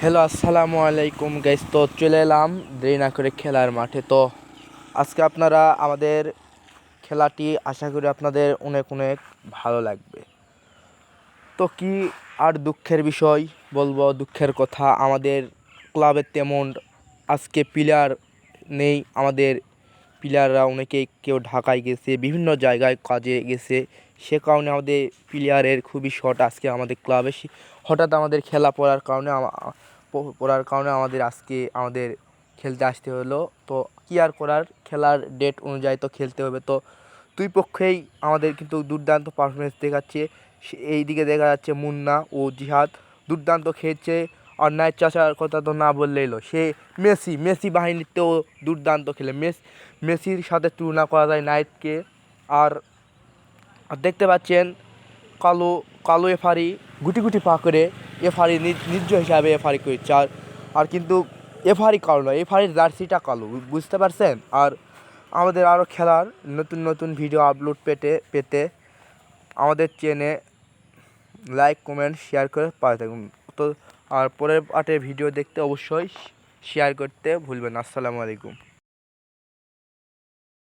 Hello, আসসালামু আলাইকুম guys. তো চলে এলাম দেরি না করে খেলার মাঠে। তো আজকে আপনারা আমাদের খেলাটি আশা করি আপনাদের অনেক অনেক ভালো লাগবে। তো কি আর দুঃখের বিষয় বলবো, দুঃখের কথা, আমাদের ক্লাবের তেমন আজকে প্লেয়ার নেই। আমাদের প্লেয়াররা অনেকেই কেউ ঢাকায় গেছে, বিভিন্ন জায়গায় কাজে গেছে। সে কারণে আমাদের প্লেয়ারের খুবই শর্ট আজকে আমাদের ক্লাবে। হঠাৎ আমাদের খেলা পড়ার কারণে আমাদের খেলতে আসতে হলো। তো কী আর করার, খেলার ডেট অনুযায়ী তো খেলতে হবে। তো দুই পক্ষেই আমাদের কিন্তু দুর্দান্ত পারফরমেন্স দেখাচ্ছে। এই দিকে দেখা যাচ্ছে মুন্না ও জিহাদ দুর্দান্ত খেলছে। আর নাইট চাষার কথা তো না বললেই হলো, সে মেসি বাহিনীতেও দুর্দান্ত খেলে। মেসির সাথে তুলনা করা যায় নাইটকে। আর দেখতে পাচ্ছেন কালো কালো এফারি গুটি গুটি পা করে এফারি নির্জ হিসাবে এফারি করছে। আর কিন্তু এফারি কালো নয়, এফারির জার্সিটা কালো, বুঝতে পারছেন। আর আমাদের আরও খেলার নতুন নতুন ভিডিও আপলোড পেতে আমাদের চ্যানেলে লাইক কমেন্ট শেয়ার করে পাশে থাকুন। তো আর পরের পার্টের ভিডিও দেখতে অবশ্যই শেয়ার করতে ভুলবেন না। আসসালামু আলাইকুম।